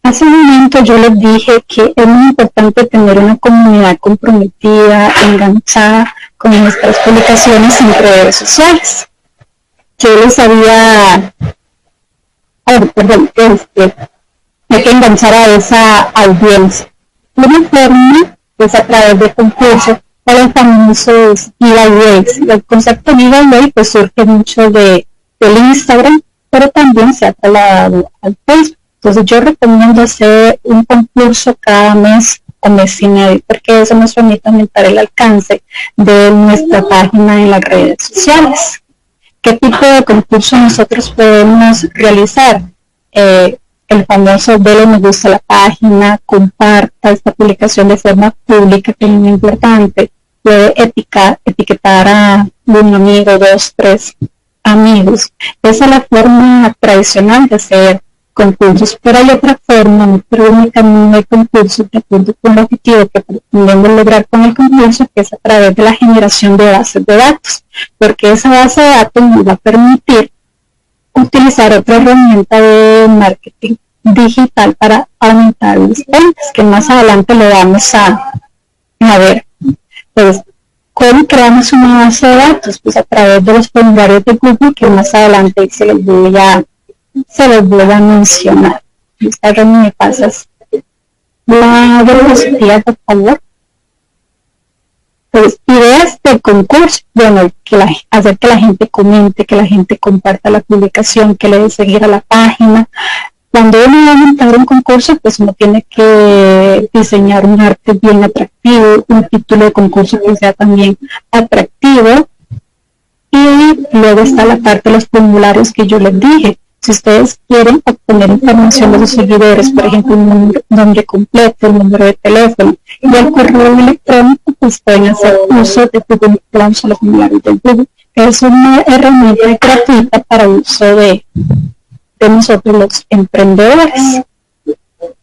Hace un momento yo les dije que es muy importante tener una comunidad comprometida, enganchada con nuestras publicaciones en redes sociales. Yo les había, hay que enganchar a esa audiencia. Una forma es a través de concursos o los famosos giveaways. El concepto giveaway pues surge mucho del Instagram, pero también se ha trasladado al Facebook. Entonces yo recomiendo hacer un concurso cada mes o mes y medio, porque eso nos permite aumentar el alcance de nuestra página en las redes sociales. ¿Qué tipo de concurso nosotros podemos realizar? El famoso dele me gusta a la página, comparta esta publicación de forma pública, que es muy importante. Puede etiquetar a un amigo, 2, 3 amigos. Esa es la forma tradicional de hacer concursos, pero hay otra forma, otro camino de concursos de acuerdo con el objetivo que pretendemos lograr con el concurso, que es a través de la generación de bases de datos, porque esa base de datos nos va a permitir utilizar otra herramienta de marketing digital para aumentar las ventas, que más adelante lo vamos a ver. Pues, ¿cómo creamos una base de datos? Pues a través de los formularios de Google, que más adelante se les voy a mencionar. Esta me pasas la diapositiva, por favor. Pues, ideas de concurso, bueno, hacer que la gente comente, que la gente comparta la publicación, que le dé seguir a la página. Cuando uno va a montar un concurso, pues uno tiene que diseñar un arte bien atractivo, un título de concurso que sea también atractivo. Y luego está la parte de los formularios que yo les dije. Si ustedes quieren obtener información de sus seguidores, por ejemplo, un nombre completo, el número de teléfono y el correo electrónico, pues pueden hacer uso de Google Plus o los formularios de Google. Es una herramienta gratuita para uso de nosotros los emprendedores.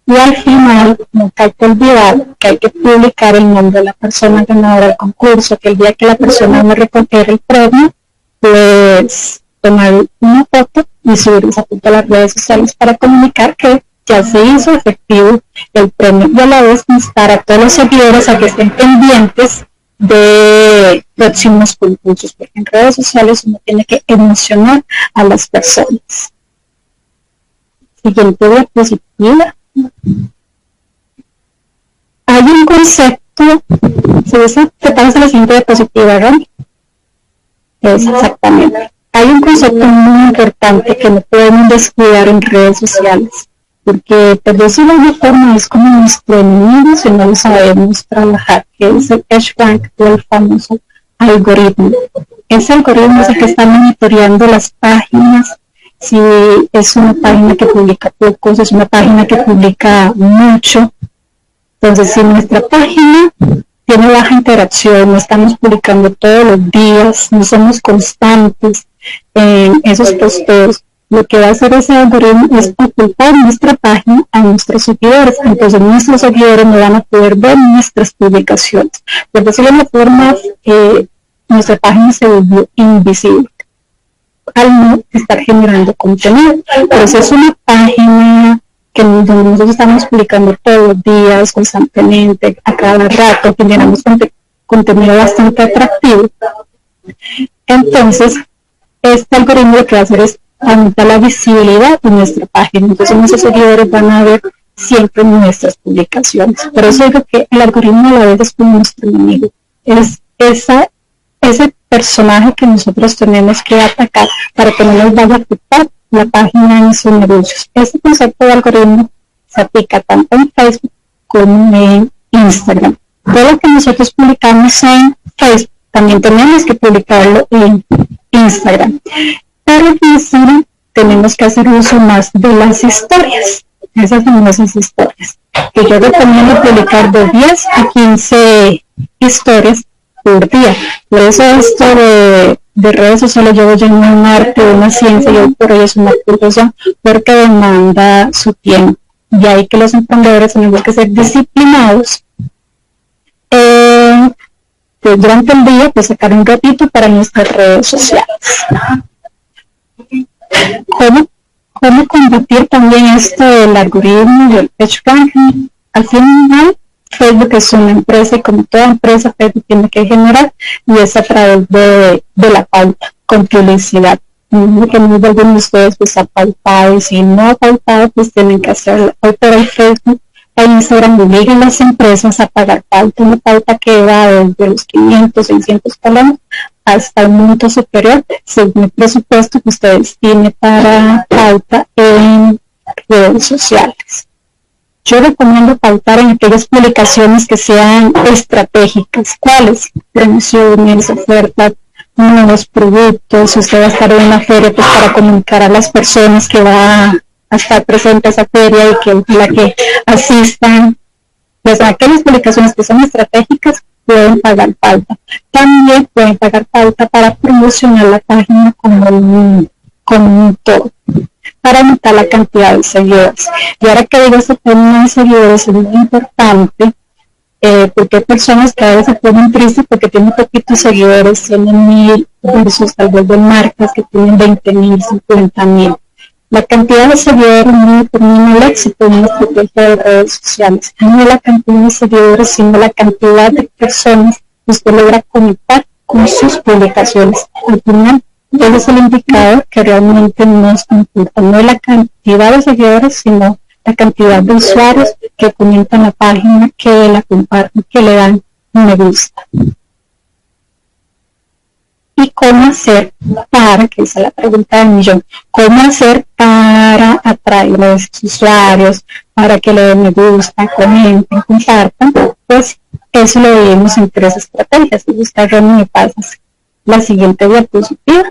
Y al final, no hay que olvidar que hay que publicar el nombre de la persona ganadora del concurso, que el día que la persona me recupere el premio, pues tomar una foto y subir esa foto a las redes sociales para comunicar que ya se hizo efectivo el premio, y a la vez instar a todos los seguidores a que estén pendientes de próximos concursos, porque en redes sociales uno tiene que emocionar a las personas. Siguiente diapositiva. Hay un concepto, ¿te pasa la siguiente diapositiva, Ron? Exactamente. Hay un concepto muy importante que no podemos descuidar en redes sociales, porque por decirlo de una forma es como nuestro enemigo si no lo sabemos trabajar, que es el PageRank o el famoso algoritmo. Ese algoritmo es el que está monitoreando las páginas, si es una página que publica poco, si es una página que publica mucho. Entonces, si nuestra página tiene baja interacción, no estamos publicando todos los días, no somos constantes en esos posteos, lo que va a hacer ese algoritmo es ocultar nuestra página a nuestros seguidores. Entonces nuestros seguidores no van a poder ver nuestras publicaciones. Por decirlo de una forma, nuestra página se volvió invisible al no estar generando contenido. Pero si es una página que nosotros estamos publicando todos los días, constantemente, a cada rato, generamos contenido bastante atractivo, entonces este algoritmo lo que va a hacer es aumentar la visibilidad de nuestra página. Entonces nuestros seguidores van a ver siempre nuestras publicaciones. Por eso digo que el algoritmo a la vez es como nuestro enemigo. Es ese personaje que nosotros tenemos que atacar para que no nos vaya a afectar la página en sus negocios. Este concepto de algoritmo se aplica tanto en Facebook como en Instagram. Todo lo que nosotros publicamos en Facebook también tenemos que publicarlo en Instagram. Pero en Instagram tenemos que hacer uso más de las historias. Esas son esas historias. Que yo recomiendo publicar de 10 a 15 historias por día. Por eso esto de redes sociales yo voy en un arte, una ciencia, y hoy por hoy es una profesión, porque demanda su tiempo. Y hay que los emprendedores tenemos que ser disciplinados durante el día, pues sacar un ratito para nuestras redes sociales. ¿Cómo combatir también esto del algoritmo del page ranking? Al final, Facebook es una empresa y como toda empresa, Facebook tiene que generar y es a través de la pauta, con publicidad. Que algunos de ustedes pues ha pautado y si no ha pautado pues tienen que hacerlo. Hoy por hoy Facebook e Instagram obligan a las empresas a pagar pauta, una pauta que va desde los 500, 600 colones hasta un monto superior según el presupuesto que ustedes tienen para pauta en redes sociales. Yo recomiendo pautar en aquellas publicaciones que sean estratégicas. ¿Cuáles? Promociones, ofertas, nuevos productos. Si usted va a estar en una feria, pues para comunicar a las personas que va a estar presente a esa feria y que la que asistan, pues aquellas publicaciones que son estratégicas pueden pagar pauta. También pueden pagar pauta para promocionar la página como un todo, para aumentar la cantidad de seguidores. Y ahora que digo ese término de seguidores es muy importante, porque hay personas que a veces se ponen tristes porque tienen poquitos seguidores, tienen 1000 versus tal vez de marcas que tienen 20,000, 50,000. La cantidad de seguidores no determina el éxito de una estrategia de redes sociales, no la cantidad de seguidores, sino la cantidad de personas que usted logra conectar con sus publicaciones. Al final, ese es el indicador que realmente nos importa, no la cantidad de seguidores, sino la cantidad de usuarios que comentan la página, que la comparten, que le dan un me gusta. ¿Y cómo hacer para, que esa es la pregunta del millón, cómo hacer para atraer a los usuarios, para que le den me gusta, comenten, compartan? Pues eso lo vemos en 3 estrategias. Y usted, Ronnie, me pasas la siguiente diapositiva.